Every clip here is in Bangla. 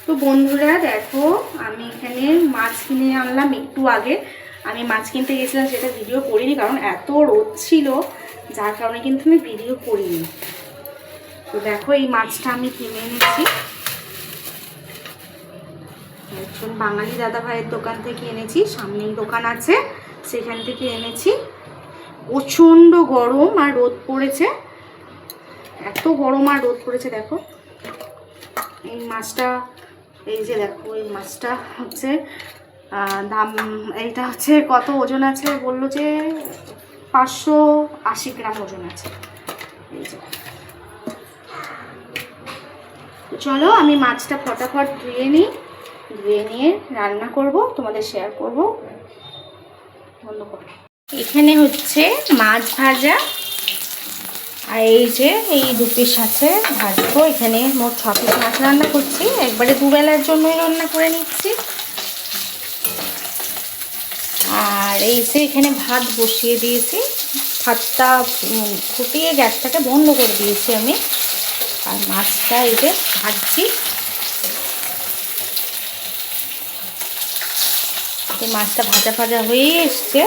তো বন্ধুরা দেখো, আমি এখানে মাছ কিনে আনলাম একটু আগে। আমি মাছ কিনতে গেছিলাম, সেটা ভিডিও করিনি কারণ এত রোদ ছিল, যার কারণে কিন্তু আমি ভিডিও করিনি। তো দেখো এই মাছটা আমি কিনে এনেছি, একজন বাঙালি দাদা ভাইয়ের দোকান থেকে এনেছি, সামনেই দোকান আছে সেখান থেকে এনেছি। প্রচণ্ড গরম আর রোদ পড়েছে, এত গরম আর রোদ পড়েছে। দেখো এই মাছটা, এই যে দেখো এই মাছটা হচ্ছে দাম, এইটা হচ্ছে কত ওজন আছে বললো যে 580 গ্রাম ওজন আছে। এই যে চলো আমি মাছটা ফটাফট ধুয়ে নিই, ধুয়ে নিয়ে রান্না করব, তোমাদের শেয়ার করব। বন্ধ করো। এখানে হচ্ছে মাছ ভাজা, আর এই যে এই দু পিস আছে ভাজবো। এখানে মোট 6 পিস মাছ রান্না করছি, একবারে দুবেলার জন্যই রান্না করে নিচ্ছি। আর এই যে এখানে ভাত বসিয়ে দিয়েছি, ভাতটা ফুটিয়ে গ্যাসটাকে বন্ধ করে দিয়েছি আমি। আর মাছটা এই যে ভাজছি, মাছটা ভাজা ভাজা হয়ে এসছে।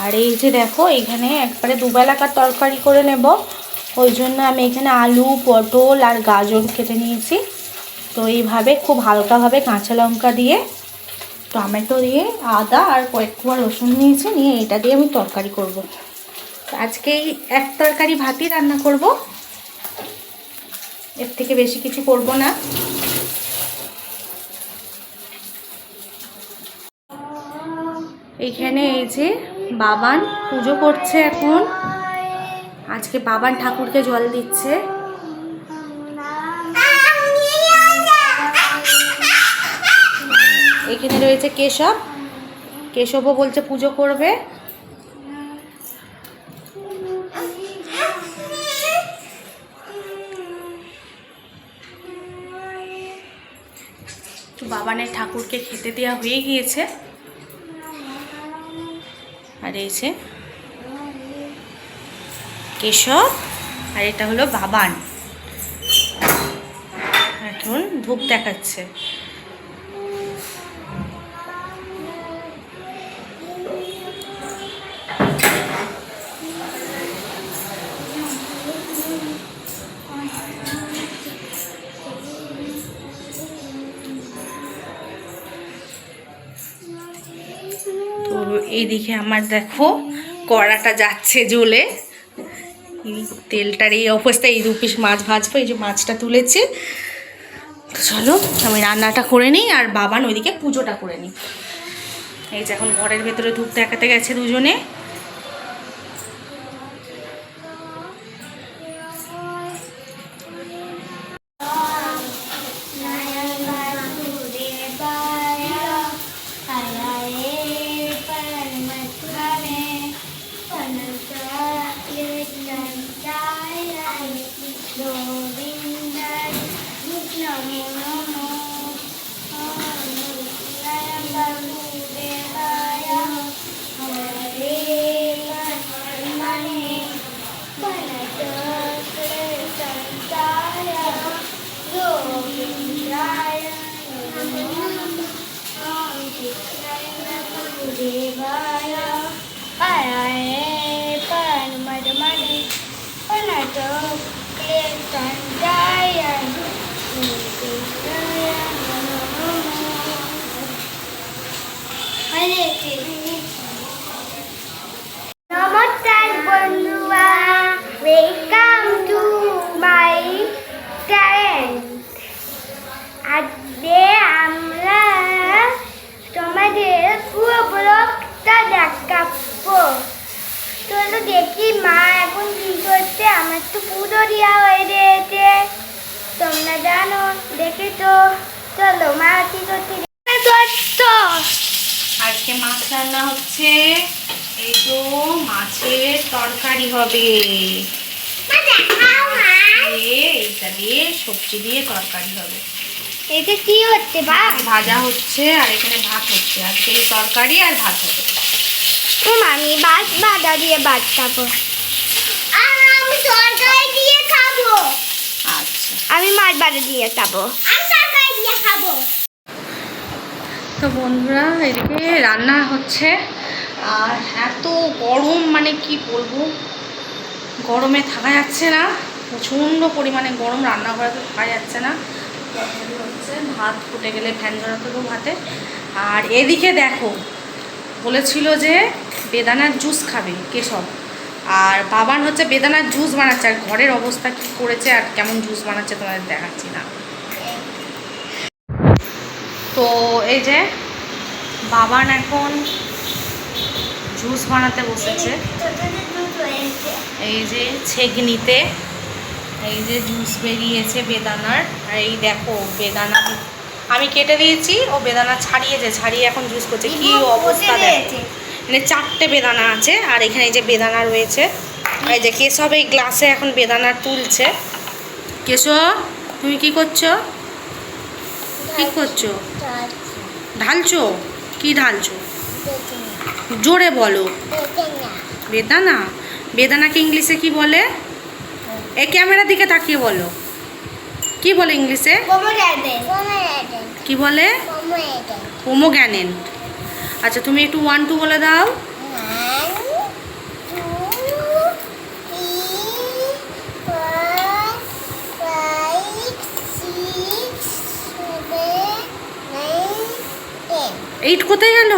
আর এই যে দেখো এখানে একবারে দুবেলাকার তরকারি করে নেব, ওই জন্য আমি এখানে আলু, পটল আর গাজর কেটে নিয়েছি। তো এইভাবে খুব হালকাভাবে কাঁচা লঙ্কা দিয়ে, টমেটো দিয়ে, আদা আর কয়েকটা রসুন নিয়েছি, নিয়ে এটা দিয়ে আমি তরকারি করব। আজকে এই এক তরকারি ভাতই রান্না করব, এর থেকে বেশি কিছু করব না। এইখানে এই যে বাবান পুজো করছে এখন, আজকে বাবান ঠাকুরকে জল দিচ্ছে। এখানে রয়েছে কেশব, কেশবও বলছে পুজো করবে। তো বাবানের ঠাকুরকে খেতে দেওয়া হয়ে গিয়েছে। আর এই যে কেশব, আর এটা হলো বাবান, এখন ধূপ দেখাচ্ছে। তো এইদিকে আমার দেখো কড়াটা যাচ্ছে জ্বলে, তেলটার এই অবস্থায়। এই 2 পিস মাছ ভাজবো, এই যে মাছটা তুলেছি। তো চলো আমি রান্নাটা করে নিই, আর বাবান ওইদিকে পুজোটা করে নিই। এই যে এখন ঘরের ভেতরে ধূপ দেখাতে গেছে দুজনে। নমস্কার বন্ধুরা, ওয়েলকাম টু মাই চ্যানেল। আজকে আমরা তোমাদের পুরো ব্লগটা দেখাবো। চলো দেখি মা এখন কি করছে। আমার তো পুজো দেওয়া হয়ে গিয়েছে, তোমরা জানো, দেখে তো। চলো মা কি করছে। আজকে মাছ রান্না হচ্ছে, এই তো মাছের তরকারি হবে। এইটা দিয়ে সবজি দিয়ে তরকারি হবে। এটা কি হচ্ছে? ভাজা হচ্ছে, আর এখানে ভাত হচ্ছে। আজকে এই তরকারি আর ভাত হবে। আমি মাছ ভাজা দিয়ে ভাত খাবো, আর আমি তরকারি দিয়ে খাবো। আচ্ছা, আমি মাছ ভাজা দিয়ে খাবো। আমি তরকারি খাবো। তো বন্ধুরা এদিকে রান্না হচ্ছে, আর এত গরম মানে কি বলবো, গরমে থাকা যাচ্ছে না, প্রচণ্ড পরিমাণে গরম, রান্নাঘরে তো থাকা যাচ্ছে না। হচ্ছে ভাত ফুটে গেলে ফ্যান ঝরাতে দেবো ভাতে। আর এদিকে দেখো, বলেছিল যে বেদানার জুস খাবে কেশব, আর বাবান হচ্ছে বেদানার জুস বানাচ্ছে। আর ঘরের অবস্থা কি করেছে আর কেমন জুস বানাচ্ছে তোমাদের দেখাচ্ছি না। তো এই যে বাবান এখন জুস বানাতে বসেছে, এই যে ছেঁকনিতে এই যে জুস বেরিয়েছে বেদানার। আর এই দেখো বেদানা আমি কেটে দিয়েছি, ও বেদানা ছাড়িয়েছে, ছাড়িয়ে এখন জুস করছে। কি অবস্থা দেখো, মানে 4টে বেদানা আছে, আর এখানে এই যে বেদানা রয়েছে। এই যে কেশব এই গ্লাসে এখন বেদানা তুলছে। কেশব তুমি কি করছো, কি করছো? ঢালছো? কি ঢালছো? জোরে বলো। বেদানা, বেদানাকে ইংলিশে কি বলে? এই ক্যামেরার দিকে তাকিয়ে বলো, কি বলে ইংলিশে? কি বলে? পোমোগ্রানেট। আচ্ছা তুমি একটু 1 2 বলে দাও। 8 কোথায় গেল?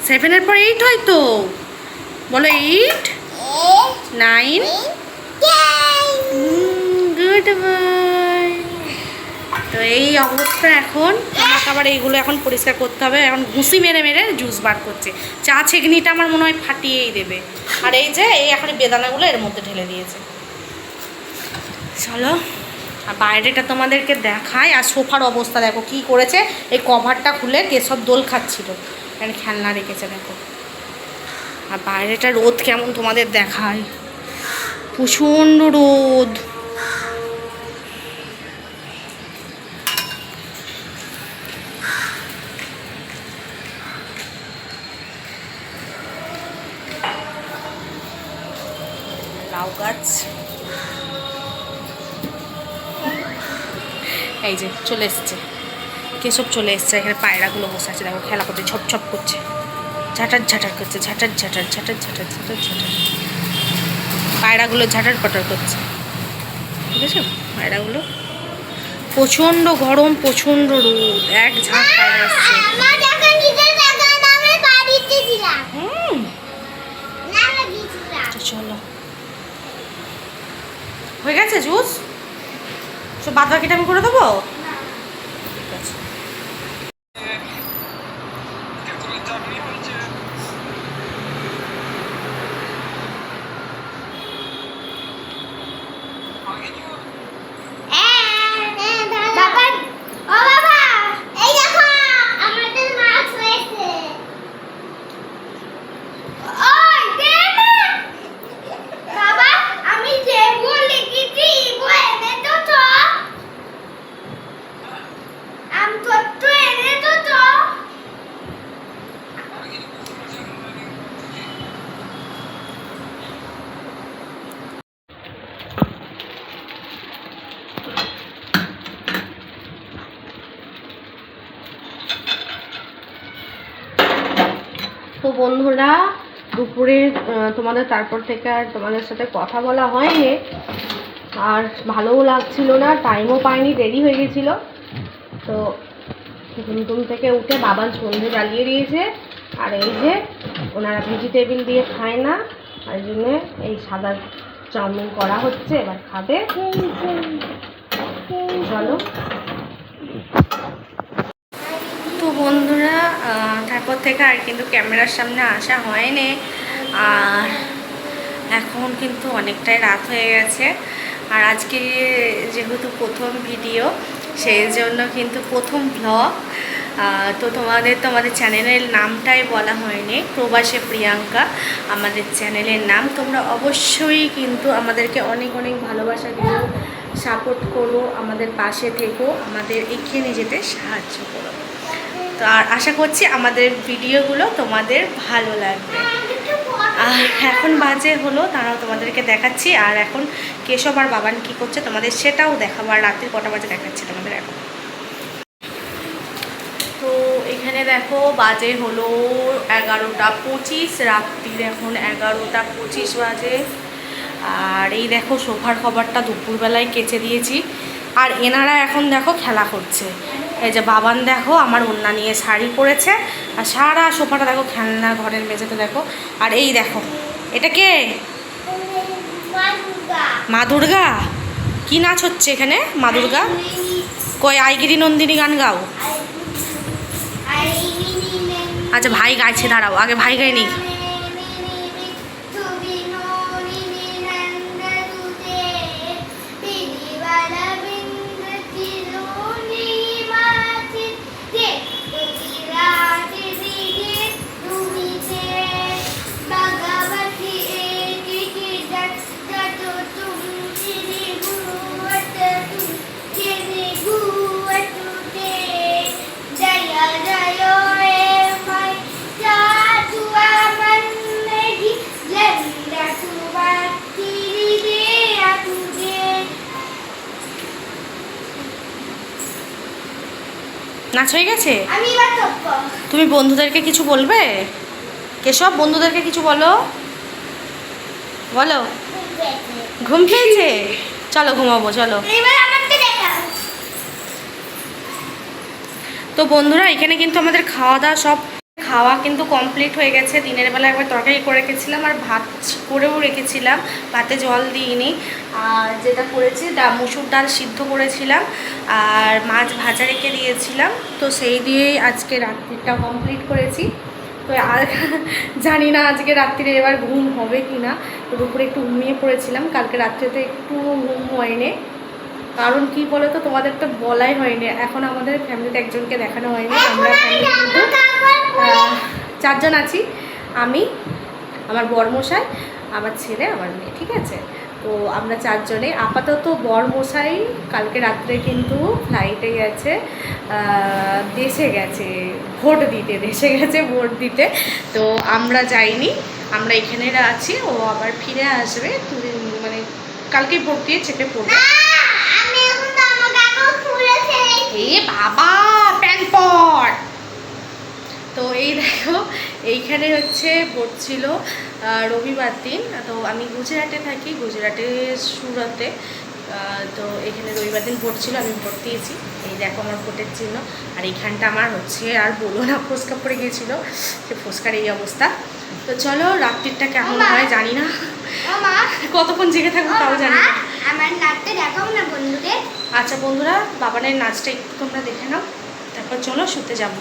7-এর পর 8 হয় তো, বলো 8 9 গুড বয়। তো এই অবস্থা এখন, আমাকে আবার এইগুলো এখন পরিষ্কার করতে হবে। এখন ঘুষি মেরে মেরে জুস বার করছে। চা ছেঁকনিটা আমার মনে হয় ফাটিয়েই দেবে। আর এই যে এই এখন বেদানাগুলো এর মধ্যে ঢেলে দিয়েছে। চলো আর বাইরেটা তোমাদেরকে দেখায়। আর সোফার অবস্থা দেখো কি করেছে, এই কভারটা খুলে কেশব দোল খাচ্ছিল, এখানে খেলনা রেখেছে দেখো। আর বাইরেটা রোদ কেমন তোমাদের দেখায়, প্রচণ্ড রোদ। লাউ গাছ এই যে চলে এসছে, কেশব চলে এসছে। এখানে পায়রাগুলো বসে আছে দেখো, খেলা করতে ছপ ছপ করছে, ঝাঁটার ঝাঁটার করছে, ঝাঁটার ঝাঁটার ঝাঁটার ঝাঁটার ঝাঁটার ঝাঁটার। পায়রাগুলো ঝাঁটার পাটার করছে, ঠিক আছে? পায়রাগুলো প্রচণ্ড গরম, প্রচণ্ড রোদ, এক ঝাঁক পায়রা আসছে। চলো হয়ে গেছে জুস, সব বাদ বাকিটা আমি করে দেবো। ঠিক আছে। তো বন্ধুরা দুপুরে তোমাদের তারপর থেকে আর তোমাদের সাথে কথা বলা হয়নি, আর ভালোও লাগছিল না, টাইমও পাইনি, দেরি হয়ে গেছিলো। তো ঘুম থেকে উঠে বাবা সন্ধে জ্বালিয়ে দিয়েছে। আর এই যে ওনারা ভেজিটেবিল দিয়ে খায় না, তাই জন্যে এই সাদা চাউমিন করা হচ্ছে, এবার খাবে। চলো। তো বন্ধুরা তারপর থেকে আর কিন্তু ক্যামেরার সামনে আসা হয়নি। আর এখন কিন্তু অনেকটাই রাত হয়ে গেছে, আর আজকে যেহেতু প্রথম ভিডিও, সেই জন্য কিন্তু প্রথম ব্লগ। তো তোমাদের চ্যানেলের নামটাই বলা হয়নি, প্রবাসে প্রিয়াঙ্কা আমাদের চ্যানেলের নাম। তোমরা অবশ্যই কিন্তু আমাদেরকে অনেক অনেক ভালোবাসা দিও, সাপোর্ট করো, আমাদের পাশে থেকো, আমাদের এগিয়ে নিয়ে যেতে সাহায্য করো। তো আর আশা করছি আমাদের ভিডিওগুলো তোমাদের ভালো লাগবে। আর এখন বাজে হলো, তারাও তোমাদেরকে দেখাচ্ছি। আর এখন কেশব আর বাবান কী করছে তোমাদের সেটাও দেখাবো, আর রাত্রি কটা বাজে দেখাচ্ছি তোমাদের এখন। এখানে দেখো বাজে হলো 11:25, রাত্রির এখন 11:25 বাজে। আর এই দেখো সোফার কভারটা দুপুরবেলায় কেচে দিয়েছি। আর এনারা এখন দেখো খেলা করছে। এই যে বাবান দেখো আমার ওড়না নিয়ে শাড়ি পরেছে, আর সারা সোফাটা দেখো খেলনা ঘরের মেঝেতে দেখো। আর এই দেখো এটা কে? মা দুর্গা। কি নাচ হচ্ছে এখানে? মা দুর্গা কই? আইগিরি নন্দিনী গান গাও। আচ্ছা ভাই গাইছে, দাঁড়াও আগে ভাই গাই নি। নাচ হয়ে গেছে? তুমি বন্ধুদেরকে কিছু বলবে? কেশব বন্ধুদেরকে কিছু বলো, বলো। ঘুম পেয়েছে? চলো ঘুমাবো, চলো। তো বন্ধুরা এখানে কিন্তু আমাদের খাওয়া দাওয়া সব কিন্তু কমপ্লিট হয়ে গেছে। দিনের বেলা একবার তরকারি করে রেখেছিলাম আর ভাত করেও রেখেছিলাম, ভাতে জল দিইনি। আর যেটা করেছি মুসুর ডাল সিদ্ধ করেছিলাম আর মাছ ভাজা রেখে দিয়েছিলাম। তো সেই দিয়েই আজকে রাত্রিটা কমপ্লিট করেছি। তো আর জানি না আজকে রাত্রিরে এবার ঘুম হবে কি না। তো দুপুরে একটু ঘুমিয়ে পড়েছিলাম, কালকে রাত্রিতে একটু ঘুম হয়নি। কারণ কি বলো তো, তোমাদের তো বলাই হয়নি, এখন আমাদের ফ্যামিলিতে একজনকে দেখানো হয়নি। আমরা ফ্যামিলি কিন্তু 4 জন আছি, আমি, আমার বরমশাই, আমার ছেলে, আমার মেয়ে, ঠিক আছে। তো আমরা 4 জনে আপাতত। বরমশাই কালকে রাত্রে কিন্তু ফ্লাইটে গেছে, দেশে গেছে ভোট দিতে, দেশে গেছে ভোট দিতে। তো আমরা যাইনি, আমরা এখানে আছি। ও আবার ফিরে আসবে, মানে কালকেই ভোট দিয়ে চেপে পড়বে। এ বাবা প্যান্ট পর। তো এই দেখো এইখানে হচ্ছে ভোট ছিল রবিবার দিন। তো আমি গুজরাটে থাকি, গুজরাটে সুরতে। তো এখানে রবিবার দিন ভোট ছিল, আমি ভোট দিয়েছি। এই দেখো আমার ভোটের চিহ্ন। আর এইখানটা আমার হচ্ছে, আর বলো না, ফোসকা পড়ে গিয়েছিলো, সে ফোসকার এই অবস্থা। তো চলো রাত্রিটা কেমন হয় জানি না, কতক্ষণ জেগে থাকবো তাও জানি না। আমার নাচটা দেখাও না বন্ধুদের। আচ্ছা বন্ধুরা, বাবানের নাচটা একটু তোমরা দেখে নাও, তারপর চলো শুতে যাবো।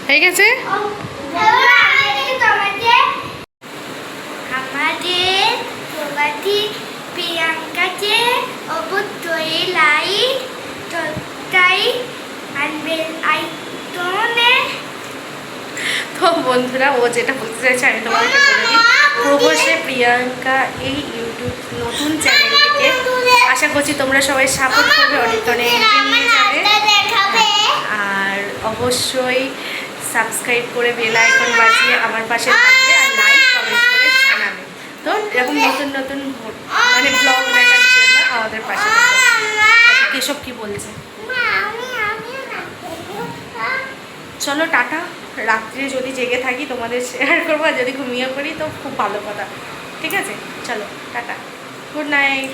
হয়ে গেছে। আমাদের প্রবাদী প্রিয়াঙ্কাকে অবশ্যই লাইক সাবস্ক্রাইব আর বেল আইকনে। তো বন্ধুরা ও যেটা বলতে চাইছে আমি তোমাদেরকে বলে দিই, প্রবাসে প্রিয়াঙ্কা এই ইউটিউব নতুন চ্যানেলটিকে আশা করছি তোমরা সবাই সাপোর্ট করবে, অনেক অনেক এগিয়ে নিয়ে যাবে। আর অবশ্যই সাবস্ক্রাইব করে বেল আইকন বাজিয়ে আমার পাশে থাকবে, আর লাইক কমেন্ট করে জানাবে। তো এরকম নতুন নতুন মানে ব্লগ দেখার জন্য আমাদের পাশে থাকবে। কেশব কি বলছে? চলো টাটা। রাত্রে যদি জেগে থাকি তোমাদের শেয়ার করবো, আর যদি ঘুমিয়ে পড়ি তো খুব ভালো কথা। ঠিক আছে, চলো টাটা, গুড নাইট।